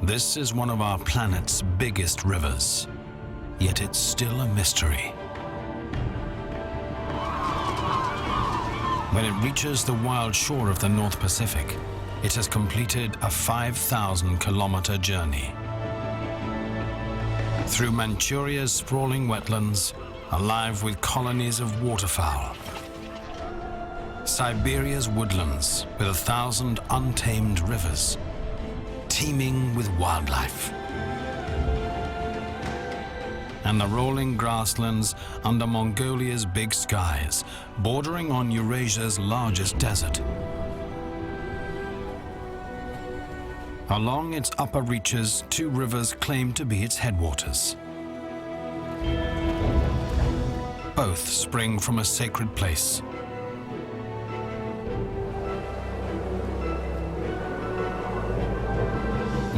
This is one of our planet's biggest rivers, yet it's still a mystery. When it reaches the wild shore of the North Pacific, it has completed a 5,000-kilometer journey. Through Manchuria's sprawling wetlands, alive with colonies of waterfowl. Siberia's woodlands with 1,000 untamed rivers, teeming with wildlife. And the rolling grasslands under Mongolia's big skies, bordering on Eurasia's largest desert. Along its upper reaches, two rivers claim to be its headwaters. Both spring from a sacred place.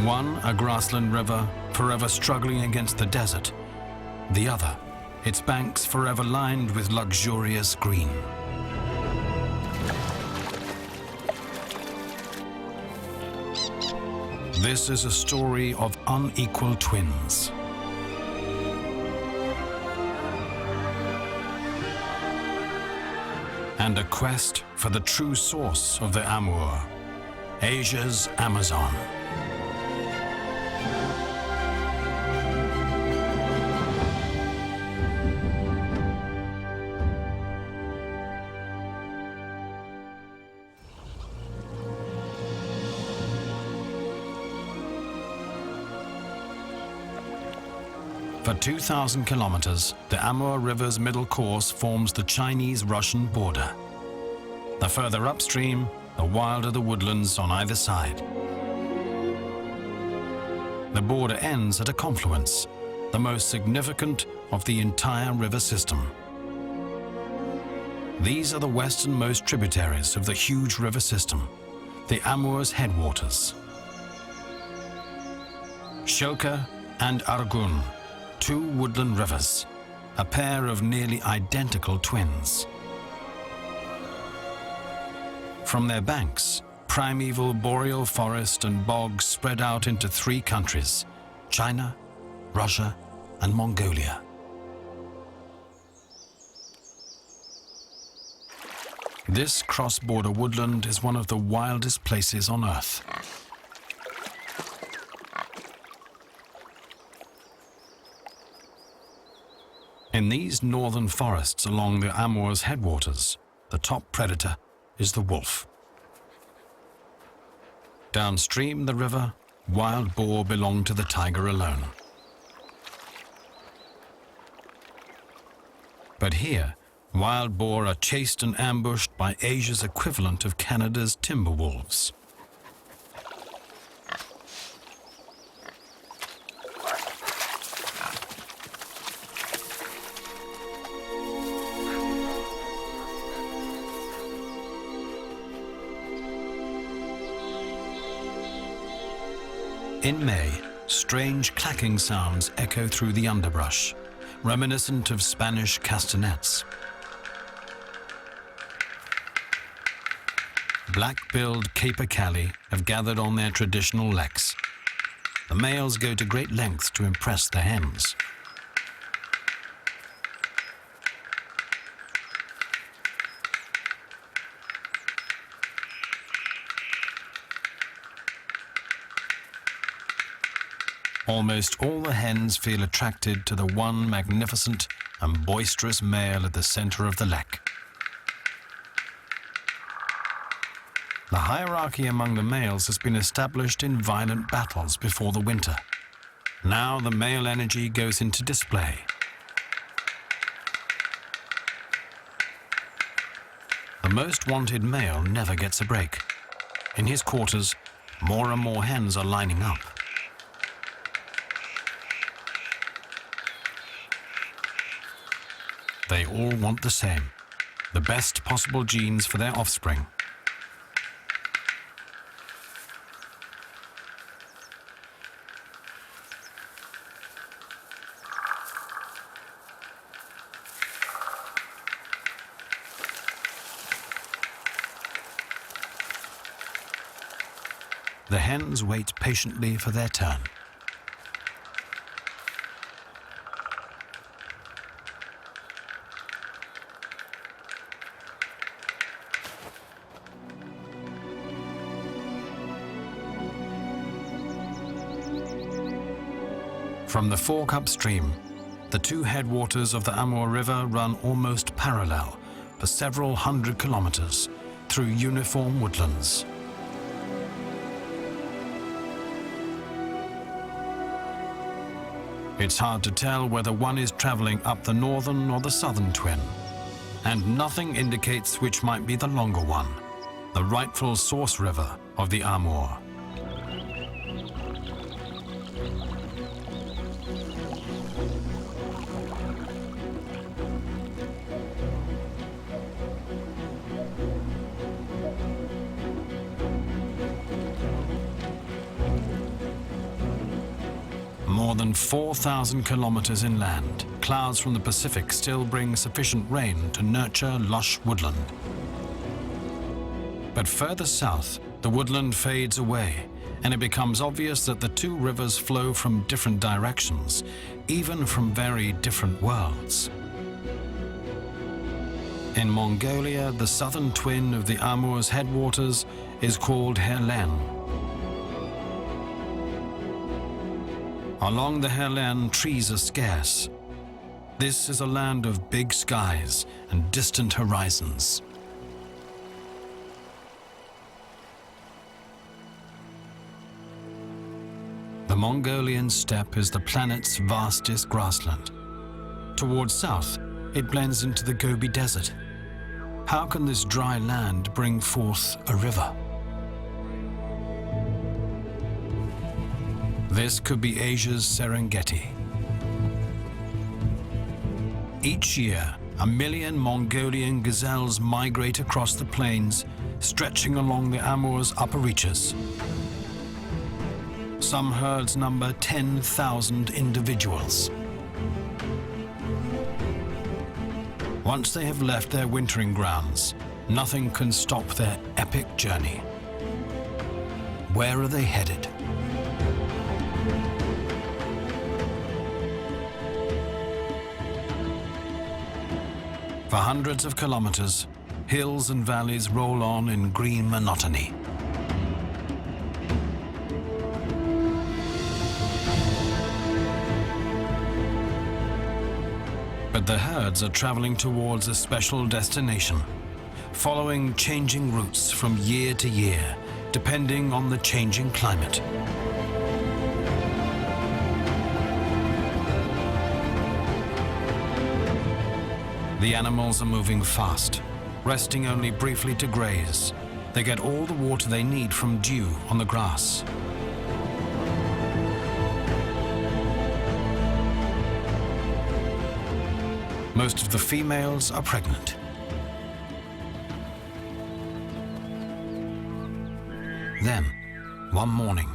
One, a grassland river, forever struggling against the desert. The other, its banks forever lined with luxurious green. This is a story of unequal twins. And a quest for the true source of the Amur, Asia's Amazon. For 2,000 kilometers, the Amur River's middle course forms the Chinese-Russian border. The further upstream, the wilder the woodlands on either side. The border ends at a confluence, the most significant of the entire river system. These are the westernmost tributaries of the huge river system, the Amur's headwaters. Shilka and Argun, two woodland rivers, a pair of nearly identical twins. From their banks, primeval boreal forest and bogs spread out into three countries, China, Russia, and Mongolia. This cross-border woodland is one of the wildest places on Earth. In these northern forests along the Amur's headwaters, the top predator is the wolf. Downstream the river, wild boar belong to the tiger alone. But here, wild boar are chased and ambushed by Asia's equivalent of Canada's timber wolves. In May, strange clacking sounds echo through the underbrush, reminiscent of Spanish castanets. Black-billed capercaillie have gathered on their traditional leks. The males go to great lengths to impress the hens. Almost all the hens feel attracted to the one magnificent and boisterous male at the center of the lek. The hierarchy among the males has been established in violent battles before the winter. Now the male energy goes into display. The most wanted male never gets a break. In his quarters, more and more hens are lining up. They all want the same, the best possible genes for their offspring. the hens wait patiently for their turn. From the fork upstream, the two headwaters of the Amur River run almost parallel for several hundred kilometers through uniform woodlands. It's hard to tell whether one is traveling up the northern or the southern twin, and nothing indicates which might be the longer one, the rightful source river of the Amur. More than 4,000 kilometers inland, clouds from the Pacific still bring sufficient rain to nurture lush woodland. But further south, the woodland fades away, and it becomes obvious that the two rivers flow from different directions, even from very different worlds. In Mongolia, the southern twin of the Amur's headwaters is called Herlen. Along the Herlen, trees are scarce. This is a land of big skies and distant horizons. The Mongolian steppe is the planet's vastest grassland. Towards south, it blends into the Gobi Desert. How can this dry land bring forth a river? This could be Asia's Serengeti. Each year, 1 million Mongolian gazelles migrate across the plains, stretching along the Amur's upper reaches. Some herds number 10,000 individuals. Once they have left their wintering grounds, nothing can stop their epic journey. Where are they headed? For hundreds of kilometers, hills and valleys roll on in green monotony. But the herds are traveling towards a special destination, following changing routes from year to year, depending on the changing climate. The animals are moving fast, resting only briefly to graze. They get all the water they need from dew on the grass. Most of the females are pregnant. Then, one morning,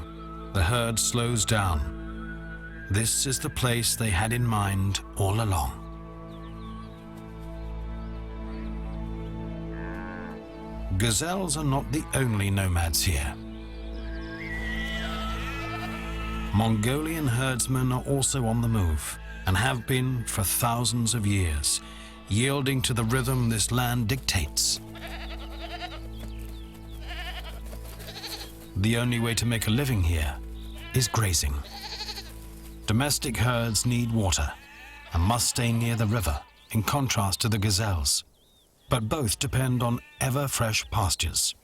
the herd slows down. This is the place they had in mind all along. Gazelles are not the only nomads here. Mongolian herdsmen are also on the move and have been for thousands of years, yielding to the rhythm this land dictates. The only way to make a living here is grazing. Domestic herds need water and must stay near the river, in contrast to the gazelles. But both depend on ever-fresh pastures.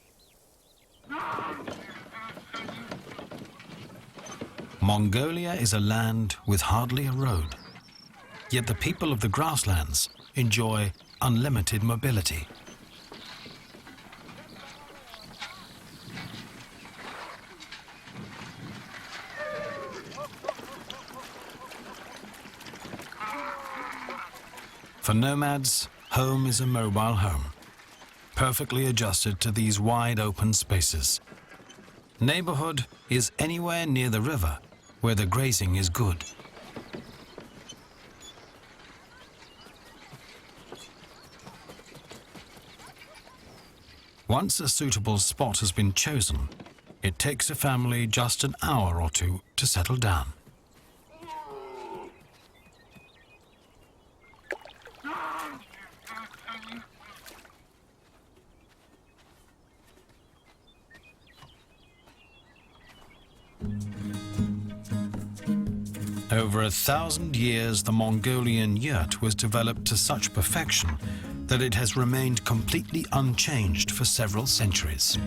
Mongolia is a land with hardly a road, yet the people of the grasslands enjoy unlimited mobility. For nomads, home is a mobile home, perfectly adjusted to these wide open spaces. Neighborhood is anywhere near the river where the grazing is good. Once a suitable spot has been chosen, It takes a family just an hour or two to settle down. Over 1,000 years, the Mongolian yurt was developed to such perfection that it has remained completely unchanged for several centuries.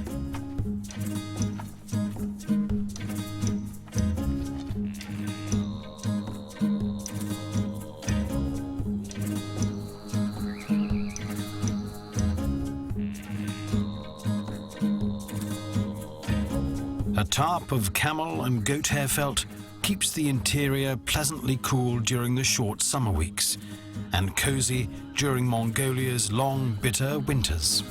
A tarp of camel and goat hair felt keeps the interior pleasantly cool during the short summer weeks and cozy during Mongolia's long, bitter winters.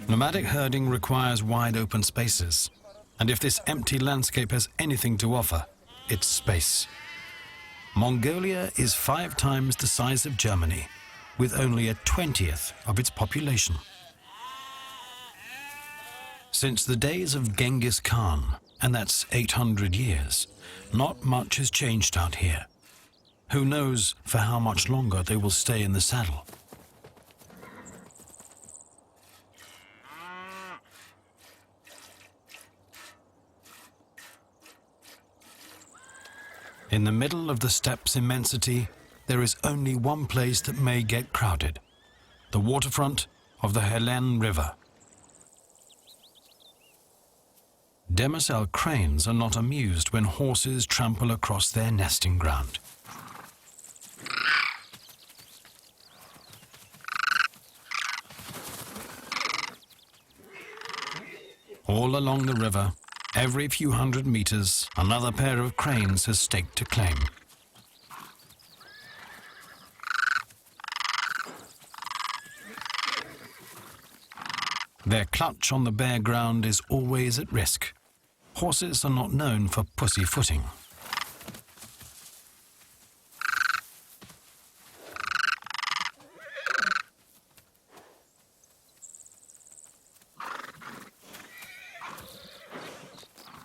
Nomadic herding requires wide open spaces, and if this empty landscape has anything to offer, it's space. Mongolia is 5 times the size of Germany, with only a 20th of its population. Since the days of Genghis Khan, and that's 800 years, not much has changed out here. Who knows for how much longer they will stay in the saddle? In the middle of the steppe's immensity, there is only one place that may get crowded: the waterfront of the Helen River. Demoiselle cranes are not amused when horses trample across their nesting ground. All along the river, every few hundred meters, another pair of cranes has staked a claim. Their clutch on the bare ground is always at risk. Horses are not known for pussyfooting.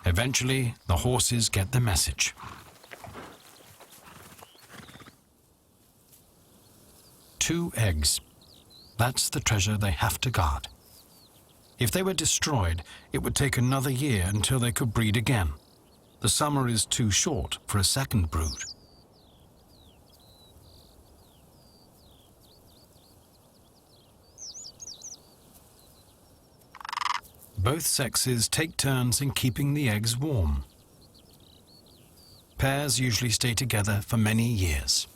Eventually, the horses get the message. Two eggs. That's the treasure they have to guard. If they were destroyed, it would take another year until they could breed again. The summer is too short for a second brood. Both sexes take turns in keeping the eggs warm. Pairs usually stay together for many years.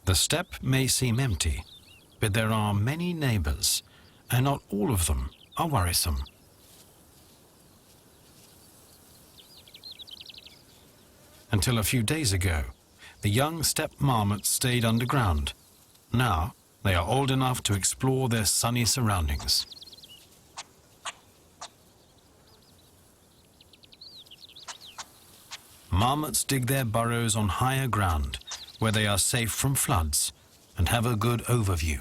The steppe may seem empty, but there are many neighbors, and not all of them are worrisome. Until a few days ago, the young steppe marmots stayed underground. Now, they are old enough to explore their sunny surroundings. Marmots dig their burrows on higher ground, where they are safe from floods and have a good overview.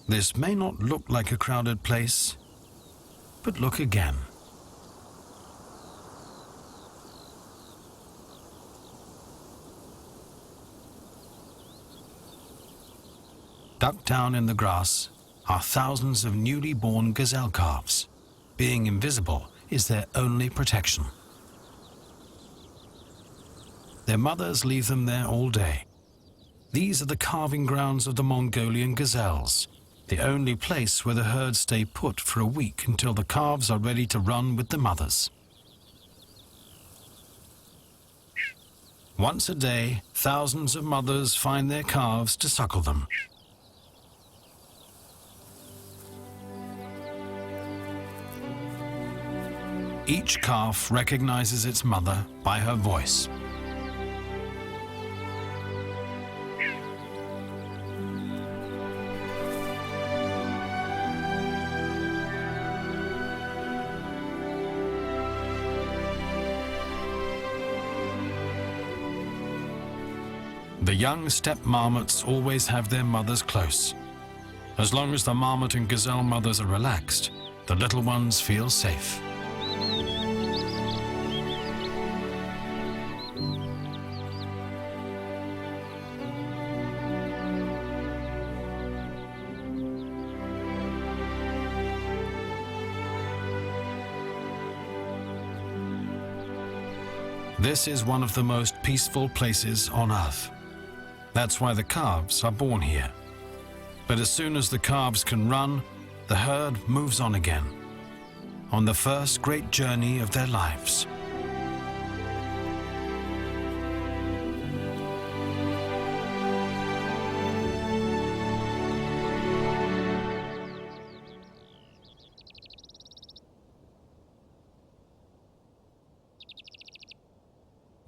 This may not look like a crowded place, but look again. Ducked down in the grass are thousands of newly born gazelle calves. Being invisible is their only protection. Their mothers leave them there all day. These are the calving grounds of the Mongolian gazelles, the only place where the herds stay put for a week until the calves are ready to run with the mothers. Once a day, thousands of mothers find their calves to suckle them. Each calf recognizes its mother by her voice. The young steppe marmots always have their mothers close. As long as the marmot and gazelle mothers are relaxed, the little ones feel safe. This is one of the most peaceful places on Earth. That's why the calves are born here. But as soon as the calves can run, the herd moves on again, on the first great journey of their lives.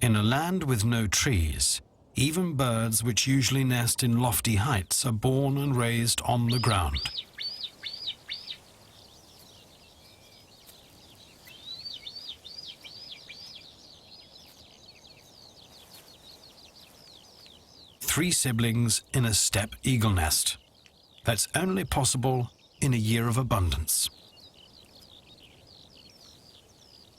In a land with no trees, even birds which usually nest in lofty heights are born and raised on the ground. Three siblings in a steppe eagle nest. That's only possible in a year of abundance.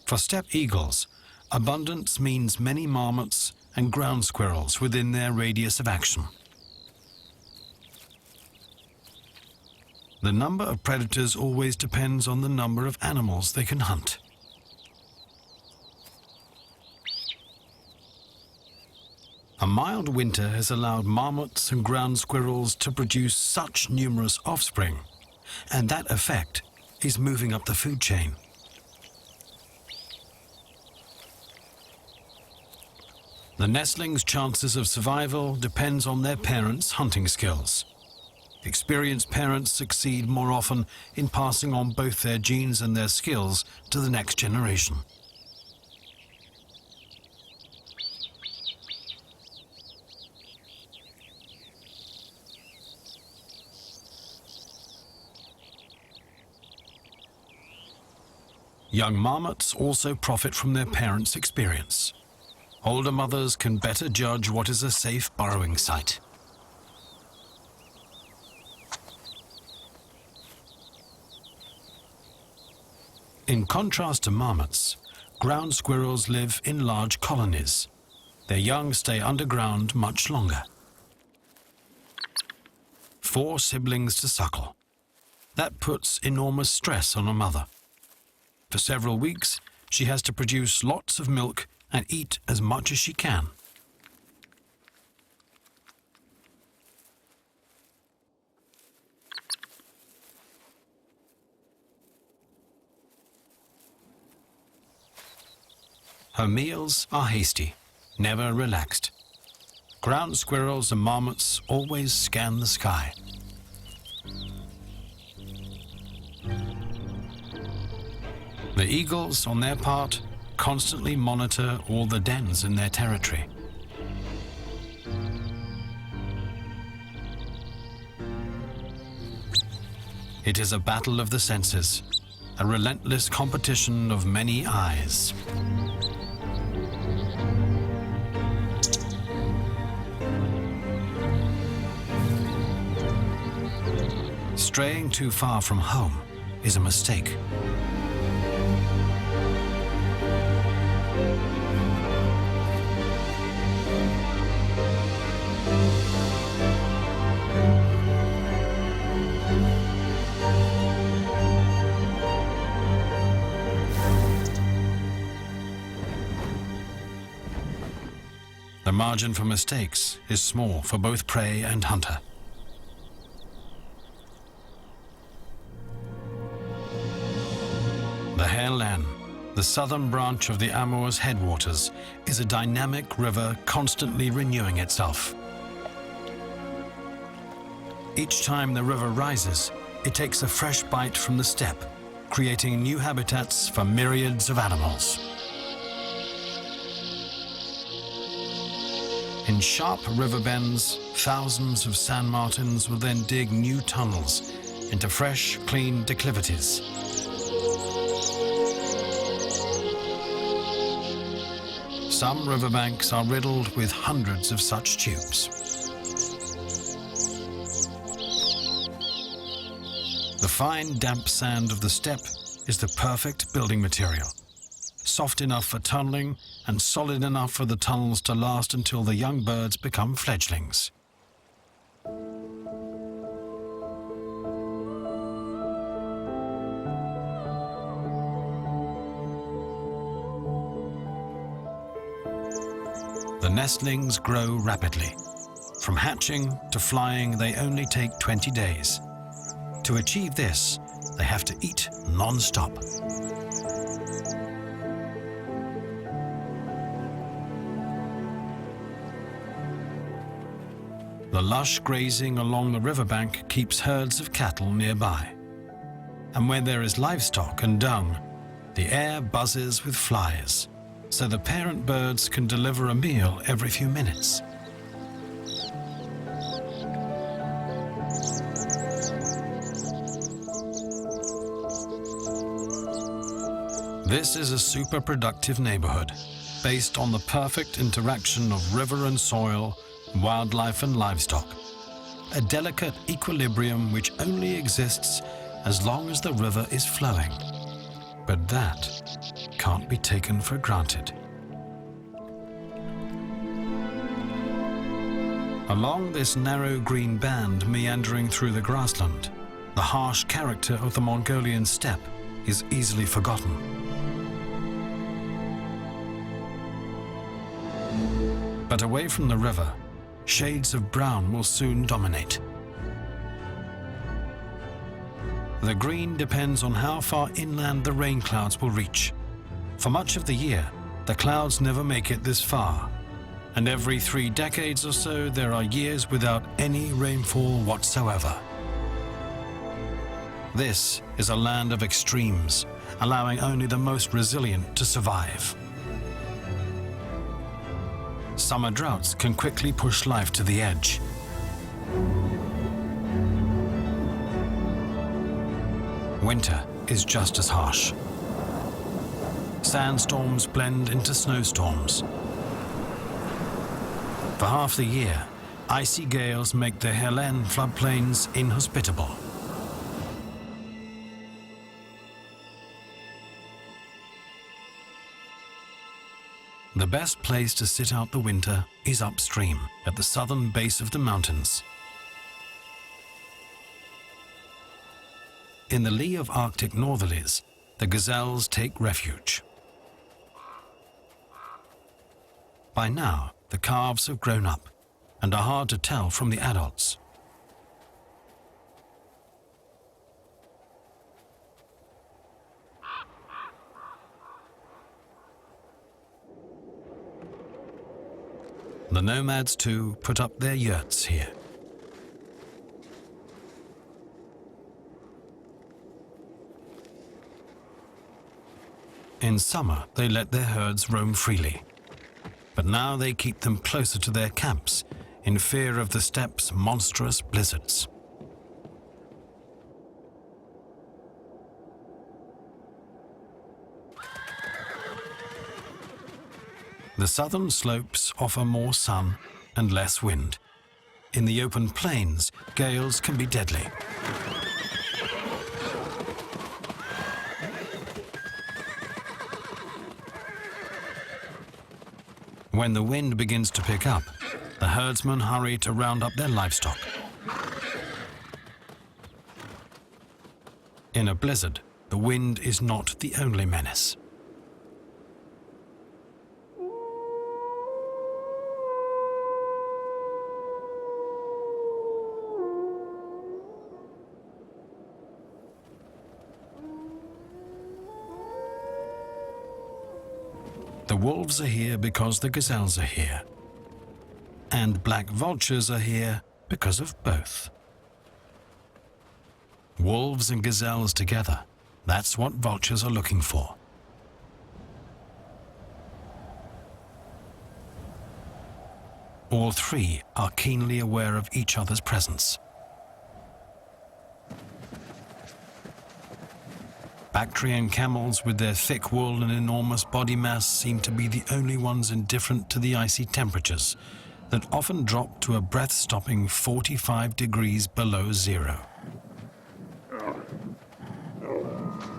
For steppe eagles, abundance means many marmots and ground squirrels within their radius of action. The number of predators always depends on the number of animals they can hunt. A mild winter has allowed marmots and ground squirrels to produce such numerous offspring, and that effect is moving up the food chain. The nestlings' chances of survival depends on their parents' hunting skills. Experienced parents succeed more often in passing on both their genes and their skills to the next generation. Young marmots also profit from their parents' experience. Older mothers can better judge what is a safe burrowing site. In contrast to marmots, ground squirrels live in large colonies. Their young stay underground much longer. 4 siblings to suckle. That puts enormous stress on a mother. For several weeks, she has to produce lots of milk and eat as much as she can. Her meals are hasty, never relaxed. Ground squirrels and marmots always scan the sky. The eagles, on their part, constantly monitor all the dens in their territory. It is a battle of the senses, a relentless competition of many eyes. Straying too far from home is a mistake. The margin for mistakes is small for both prey and hunter. The Hairlan, the southern branch of the Amur's headwaters, is a dynamic river constantly renewing itself. Each time the river rises, it takes a fresh bite from the steppe creating new habitats for myriads of animals. In sharp river bends, thousands of sand martins will then dig new tunnels into fresh, clean declivities. Some riverbanks are riddled with hundreds of such tubes. The fine, damp sand of the steppe is the perfect building material, soft enough for tunneling and solid enough for the tunnels to last until the young birds become fledglings. The nestlings grow rapidly. From hatching to flying, they only take 20 days. To achieve this, they have to eat non-stop. The lush grazing along the riverbank keeps herds of cattle nearby. And when there is livestock and dung, the air buzzes with flies, so the parent birds can deliver a meal every few minutes. This is a super productive neighborhood based on the perfect interaction of river and soil, wildlife and livestock. A delicate equilibrium which only exists as long as the river is flowing. But that can't be taken for granted. Along this narrow green band meandering through the grassland, the harsh character of the Mongolian steppe is easily forgotten. But away from the river, shades of brown will soon dominate. The green depends on how far inland the rain clouds will reach. For much of the year, the clouds never make it this far, and every 3 decades or so there are years without any rainfall whatsoever. This is a land of extremes, allowing only the most resilient to survive. Summer droughts can quickly push life to the edge. Winter is just as harsh. Sandstorms blend into snowstorms. For half the year, icy gales make the Helene floodplains inhospitable. The best place to sit out the winter is upstream, at the southern base of the mountains. In the lee of Arctic northerlies, the gazelles take refuge. By now, the calves have grown up and are hard to tell from the adults. The nomads, too, put up their yurts here. In summer, they let their herds roam freely. But now they keep them closer to their camps, in fear of the steppe's monstrous blizzards. The southern slopes offer more sun and less wind. In the open plains, gales can be deadly. When the wind begins to pick up, the herdsmen hurry to round up their livestock. In a blizzard, the wind is not the only menace. The wolves are here because the gazelles are here. And black vultures are here because of both. Wolves and gazelles together That's what vultures are looking for. All three are keenly aware of each other's presence. Bactrian camels with their thick wool and enormous body mass seem to be the only ones indifferent to the icy temperatures that often drop to a breath-stopping 45 degrees below zero.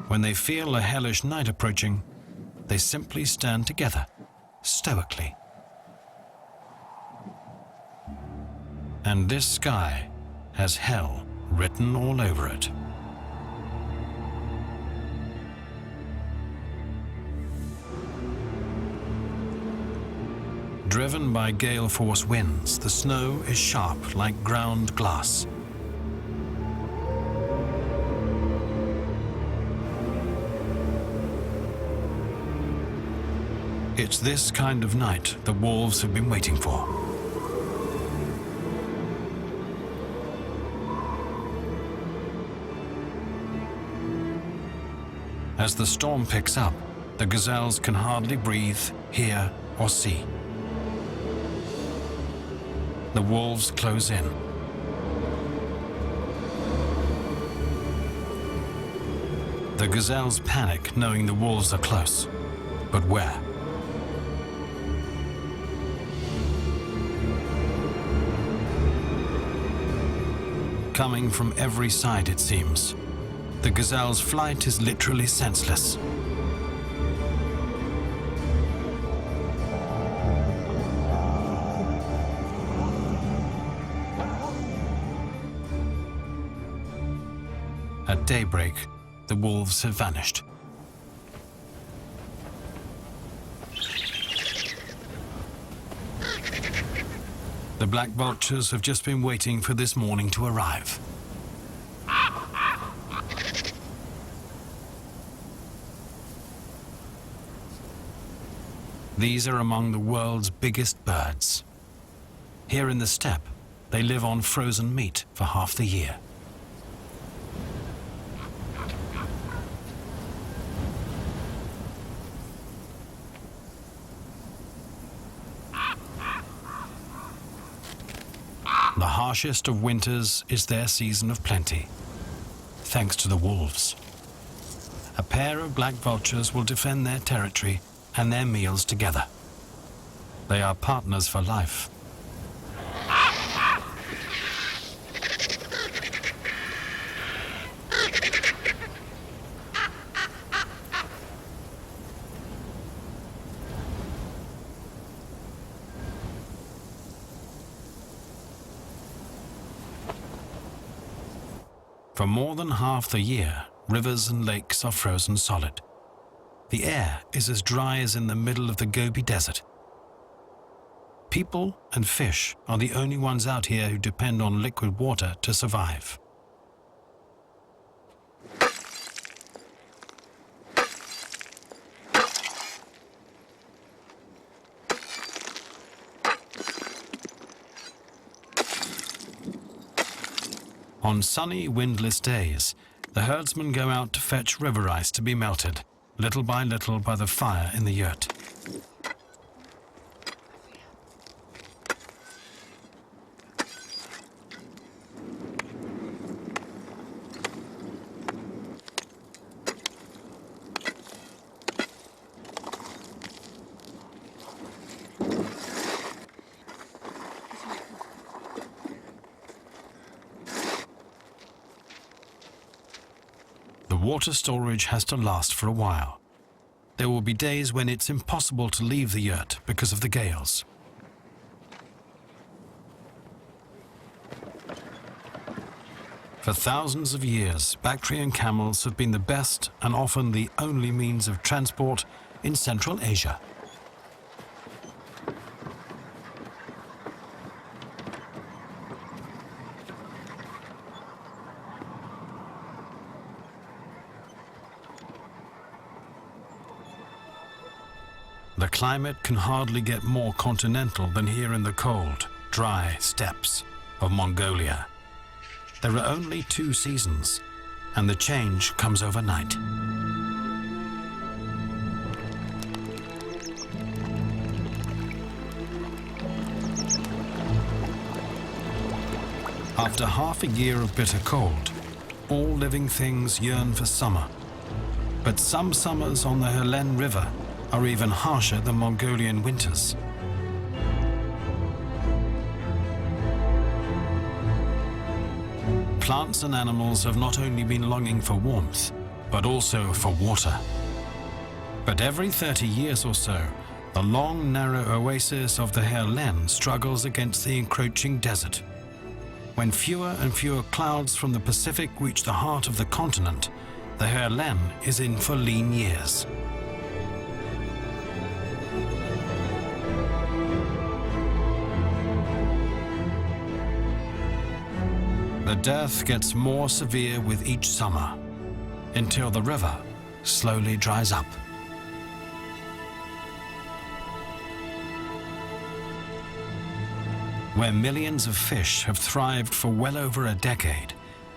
When they feel a hellish night approaching, they simply stand together, stoically. And this sky has hell written all over it. Driven by gale force winds, the snow is sharp like ground glass. It's this kind of night the wolves have been waiting for. As the storm picks up, the gazelles can hardly breathe, hear, or see. The wolves close in. The gazelles panic knowing the wolves are close. But where? Coming from every side, it seems. The gazelle's flight is literally senseless. At daybreak, the wolves have vanished. The black vultures have just been waiting for this morning to arrive. These are among the world's biggest birds. Here in the steppe, they live on frozen meat for half the year. The harshest of winters is their season of plenty, thanks to the wolves. A pair of black vultures will defend their territory and their meals together. They are partners for life. For more than half the year, rivers and lakes are frozen solid. The air is as dry as in the middle of the Gobi Desert. People and fish are the only ones out here who depend on liquid water to survive. On sunny, windless days, the herdsmen go out to fetch river ice to be melted, little by the fire in the yurt. The water storage has to last for a while. There will be days when it's impossible to leave the yurt because of the gales. For thousands of years, Bactrian camels have been the best and often the only means of transport in Central Asia. The climate can hardly get more continental than here in the cold, dry steppes of Mongolia. There are only 2 seasons, and the change comes overnight. After half a year of bitter cold, all living things yearn for summer. But some summers on the Helene River are even harsher than Mongolian winters. Plants and animals have not only been longing for warmth, but also for water. But every 30 years or so, the long, narrow oasis of the Helene struggles against the encroaching desert. When fewer and fewer clouds from the Pacific reach the heart of the continent, the Helene is in for lean years. The dearth gets more severe with each summer, until the river slowly dries up. Where millions of fish have thrived for well over a decade,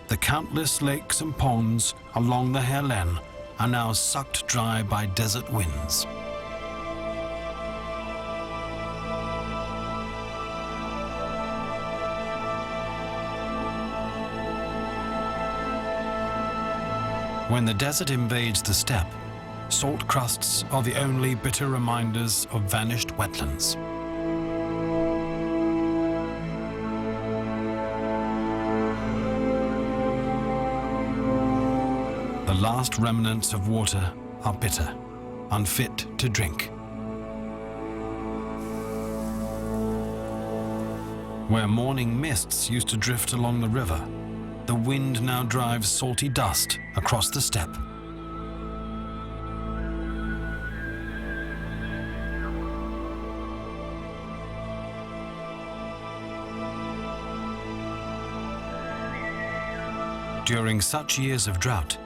the countless lakes and ponds along the Helene are now sucked dry by desert winds. When the desert invades the steppe, salt crusts are the only bitter reminders of vanished wetlands. The last remnants of water are bitter, unfit to drink. Where morning mists used to drift along the river, the wind now drives salty dust across the steppe. During such years of drought,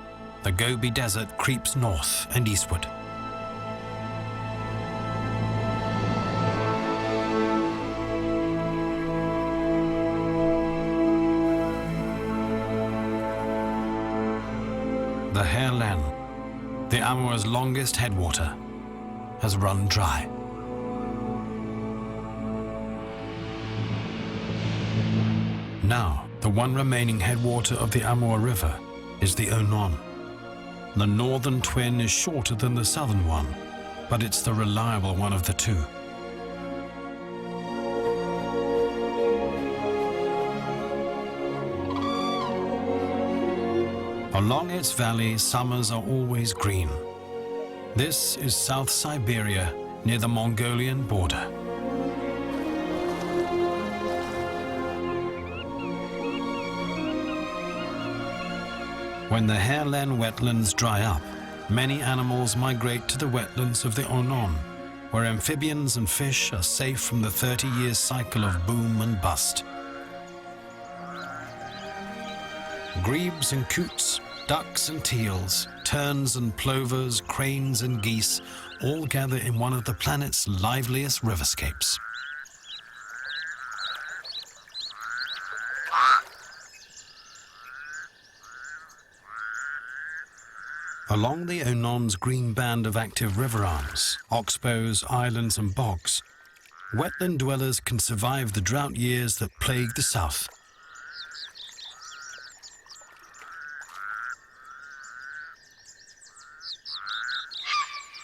the Gobi Desert creeps north and eastward. The Helene, the Amur's longest headwater, has run dry. Now, the one remaining headwater of the Amur River is the Onon. The northern twin is shorter than the southern one, but it's the reliable one of the two. Along its valley, summers are always green. This is South Siberia, near the Mongolian border. When the Helene wetlands dry up, many animals migrate to the wetlands of the Onon, where amphibians and fish are safe from the 30-year cycle of boom and bust. Grebes and coots, ducks and teals, terns and plovers, cranes and geese all gather in one of the planet's liveliest riverscapes. Along the Onon's green band of active river arms, oxbows, islands and bogs, wetland dwellers can survive the drought years that plague the south.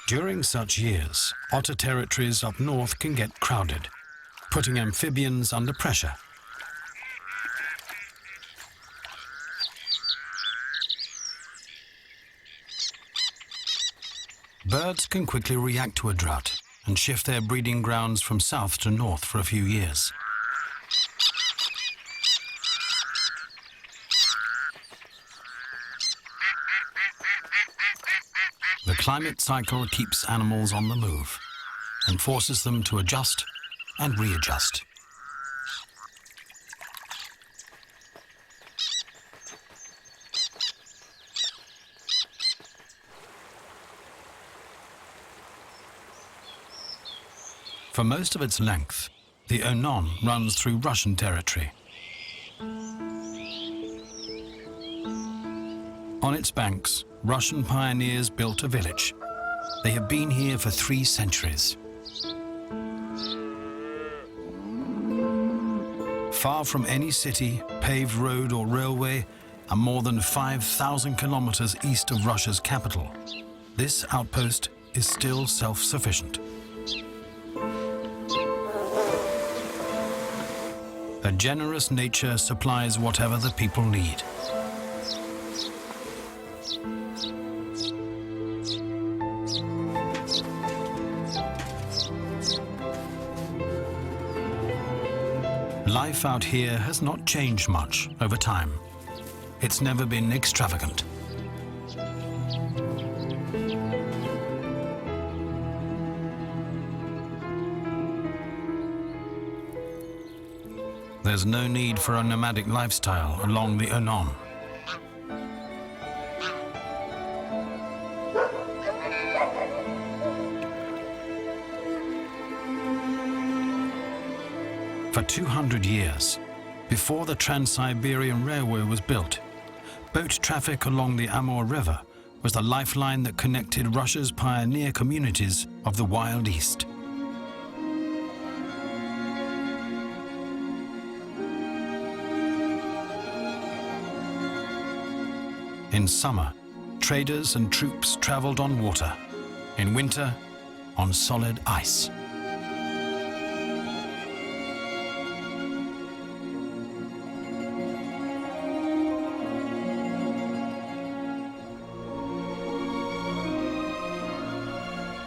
During such years, otter territories up north can get crowded, putting amphibians under pressure. Birds can quickly react to a drought and shift their breeding grounds from south to north for a few years. The climate cycle keeps animals on the move and forces them to adjust and readjust. For most of its length, the Onon runs through Russian territory. On its banks, Russian pioneers built a village. They have been here for 3 centuries. Far from any city, paved road or railway, and more than 5,000 kilometers east of Russia's capital, this outpost is still self-sufficient. A generous nature supplies whatever the people need. Life out here has not changed much over time. It's never been extravagant. There's no need for a nomadic lifestyle along the Onon. For 200 years, before the Trans-Siberian Railway was built, boat traffic along the Amur River was the lifeline that connected Russia's pioneer communities of the Wild East. In summer, traders and troops traveled on water. In winter, on solid ice.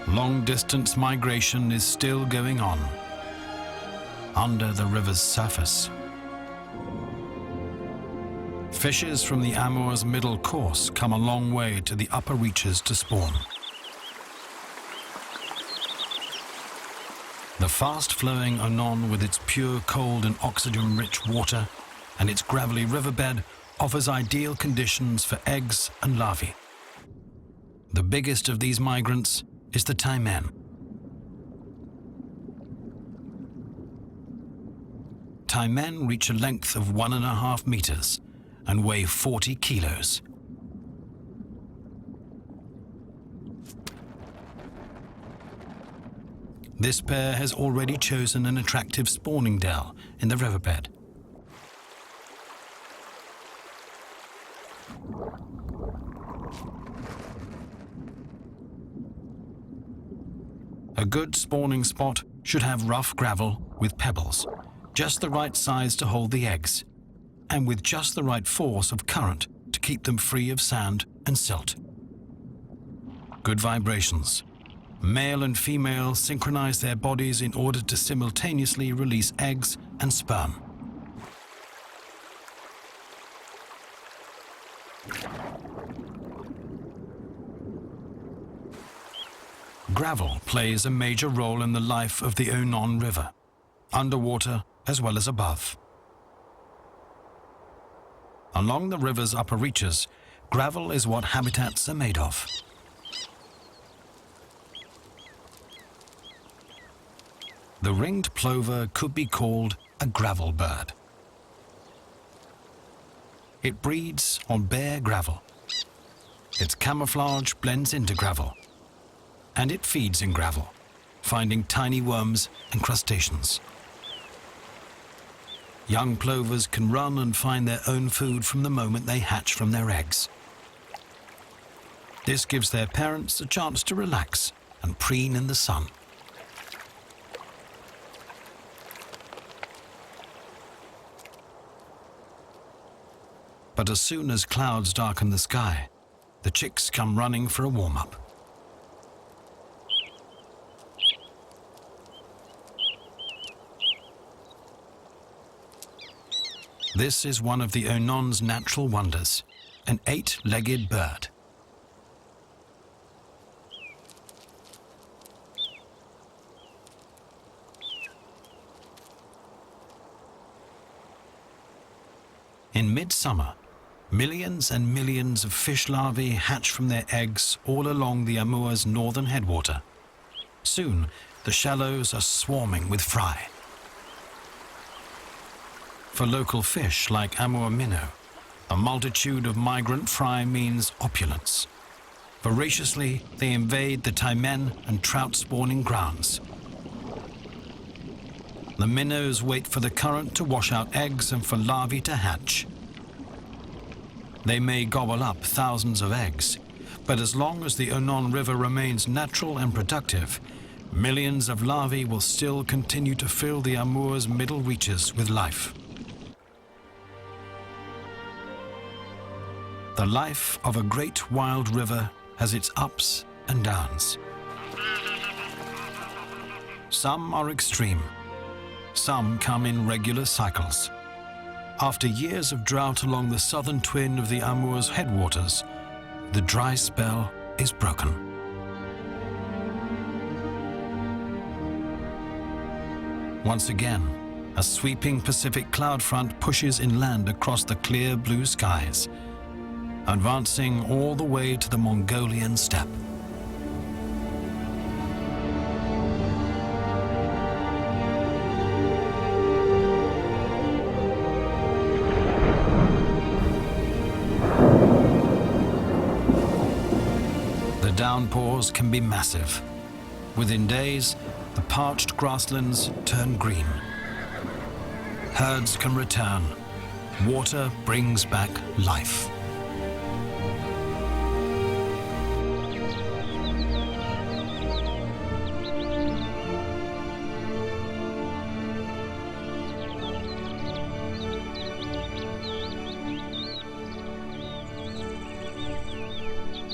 Long-distance migration is still going on under the river's surface. Fishes from the Amur's middle course come a long way to the upper reaches to spawn. The fast-flowing Onon, with its pure, cold and oxygen-rich water and its gravelly riverbed, offers ideal conditions for eggs and larvae. The biggest of these migrants is the taimen. Taimen reach a length of 1.5 meters and weigh 40 kilos. This pair has already chosen an attractive spawning dell in the riverbed. A good spawning spot should have rough gravel with pebbles, just the right size to hold the eggs, and with just the right force of current to keep them free of sand and silt. Good vibrations. Male and female synchronize their bodies in order to simultaneously release eggs and sperm. Gravel plays a major role in the life of the Onon River, underwater as well as above. Along the river's upper reaches, gravel is what habitats are made of. The ringed plover could be called a gravel bird. It breeds on bare gravel. Its camouflage blends into gravel, and it feeds in gravel, finding tiny worms and crustaceans. Young plovers can run and find their own food from the moment they hatch from their eggs. This gives their parents a chance to relax and preen in the sun. But as soon as clouds darken the sky, the chicks come running for a warm-up. This is one of the Onon's natural wonders, an 8-legged bird. In midsummer, millions and millions of fish larvae hatch from their eggs all along the Amur's northern headwater. Soon, the shallows are swarming with fry. For local fish like Amur minnow, A multitude of migrant fry means opulence. Voraciously, they invade the taimen and trout spawning grounds. The minnows wait for the current to wash out eggs and for larvae to hatch. They may gobble up thousands of eggs, but as long as the Onon River remains natural and productive, millions of larvae will still continue to fill the Amur's middle reaches with life. The life of a great wild river has its ups and downs. Some are extreme. Some come in regular cycles. After years of drought along the southern twin of the Amur's headwaters, the dry spell is broken. Once again, a sweeping Pacific cloud front pushes inland across the clear blue skies, advancing all the way to the Mongolian steppe. The downpours can be massive. Within days, the parched grasslands turn green. Herds can return. Water brings back life.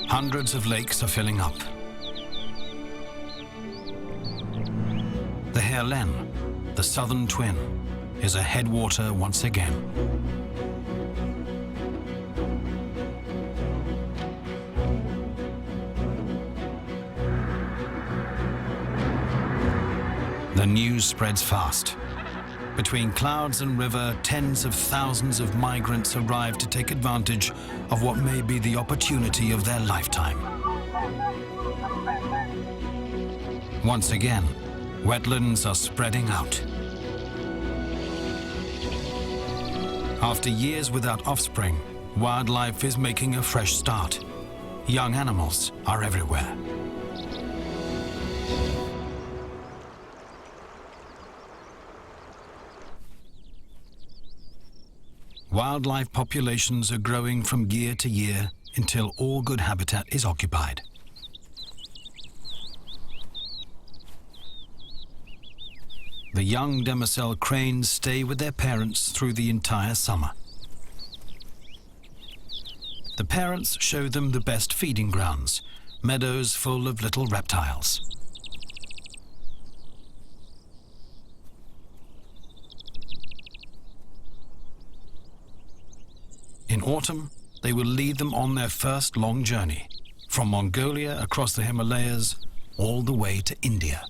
Hundreds of lakes are filling up. The Herlen, the southern twin, is a headwater once again. The news spreads fast. Between clouds and river, tens of thousands of migrants arrive to take advantage of what may be the opportunity of their lifetime. Once again, wetlands are spreading out. After years without offspring, wildlife is making a fresh start. Young animals are everywhere. Wildlife populations are growing from year to year until all good habitat is occupied. The young demoiselle cranes stay with their parents through the entire summer. The parents show them the best feeding grounds, meadows full of little reptiles. In autumn, they will lead them on their first long journey, from Mongolia across the Himalayas all the way to India.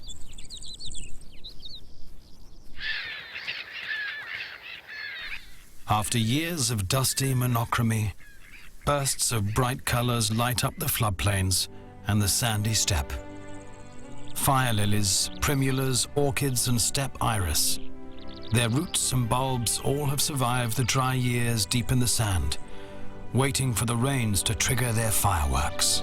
After years of dusty monochrome, bursts of bright colors light up the floodplains and the sandy steppe. Fire lilies, primulas, orchids and steppe iris. Their roots and bulbs all have survived the dry years deep in the sand, waiting for the rains to trigger their fireworks.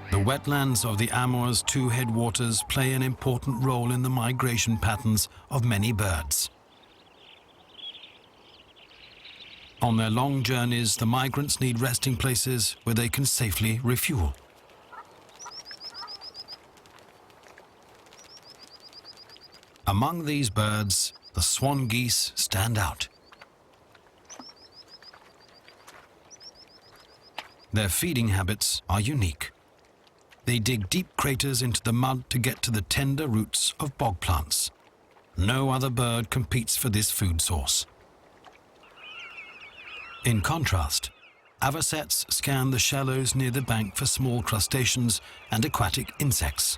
The wetlands of the Amur's two headwaters play an important role in the migration patterns of many birds. On their long journeys, the migrants need resting places where they can safely refuel. Among these birds, the swan geese stand out. Their feeding habits are unique. They dig deep craters into the mud to get to the tender roots of bog plants. No other bird competes for this food source. In contrast, avocets scan the shallows near the bank for small crustaceans and aquatic insects.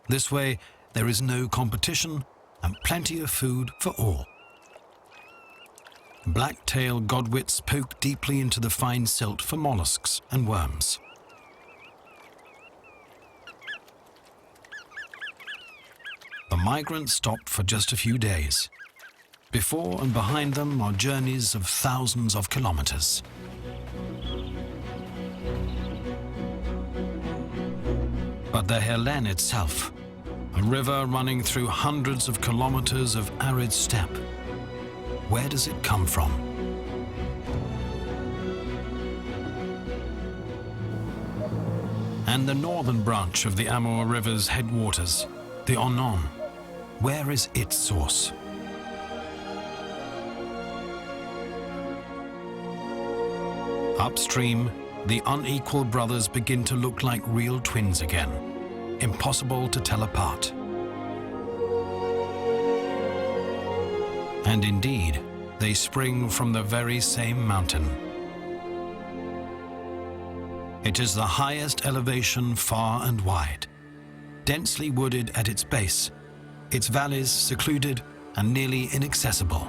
This way, there is no competition and plenty of food for all. Black-tailed godwits poke deeply into the fine silt for mollusks and worms. The migrants stop for just a few days. Before and behind them are journeys of thousands of kilometers. But the Helene itself, a river running through hundreds of kilometers of arid steppe, where does it come from? And the northern branch of the Amour River's headwaters, the Onon, where is its source? Upstream, the unequal brothers begin to look like real twins again, impossible to tell apart. And indeed, they spring from the very same mountain. It is the highest elevation far and wide, densely wooded at its base, its valleys secluded and nearly inaccessible.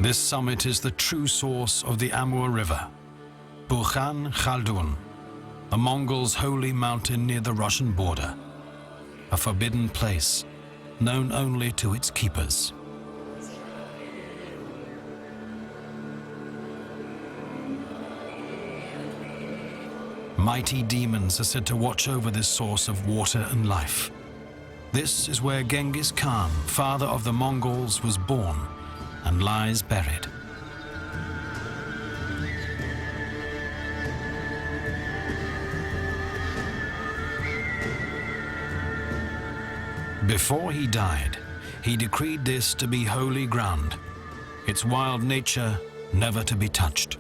This summit is the true source of the Amour River, Burkhan Khaldun, the Mongols' holy mountain near the Russian border, a forbidden place known only to its keepers. Mighty demons are said to watch over this source of water and life. This is where Genghis Khan, father of the Mongols, was born and lies buried. Before he died, he decreed this to be holy ground, its wild nature never to be touched.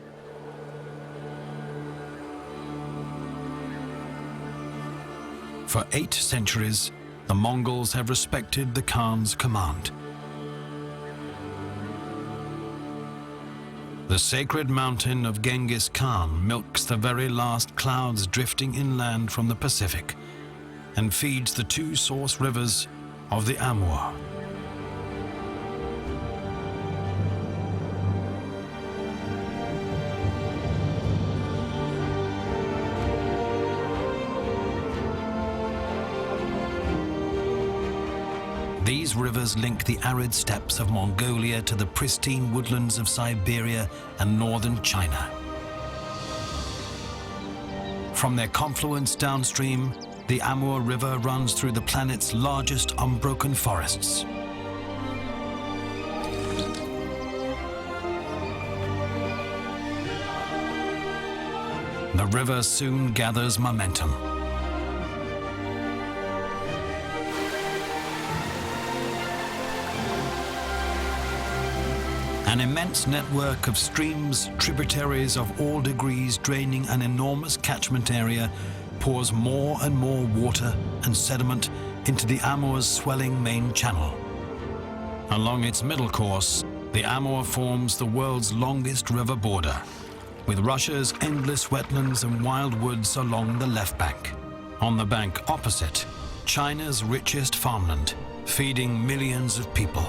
For 8 centuries, the Mongols have respected the Khan's command. The sacred mountain of Genghis Khan milks the very last clouds drifting inland from the Pacific and feeds the 2 source rivers of the Amour. These rivers link the arid steppes of Mongolia to the pristine woodlands of Siberia and northern China. From their confluence downstream, the Amour River runs through the planet's largest unbroken forests. The river soon gathers momentum. An immense network of streams, tributaries of all degrees draining an enormous catchment area, pours more and more water and sediment into the Amour's swelling main channel. Along its middle course, the Amour forms the world's longest river border, with Russia's endless wetlands and wild woods along the left bank. On the bank opposite, China's richest farmland, feeding millions of people.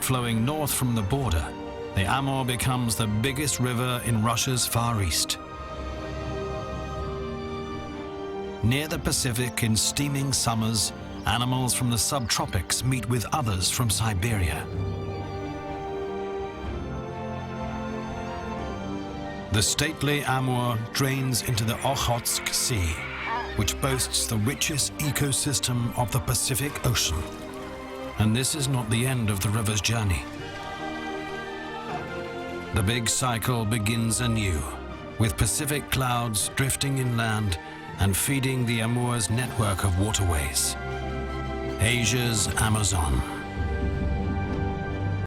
Flowing north from the border, the Amour becomes the biggest river in Russia's Far East. Near the Pacific in steaming summers, animals from the subtropics meet with others from Siberia. The stately Amour drains into the Okhotsk Sea, which boasts the richest ecosystem of the Pacific Ocean. And this is not the end of the river's journey. The big cycle begins anew, with Pacific clouds drifting inland and feeding the Amour's network of waterways. Asia's Amazon.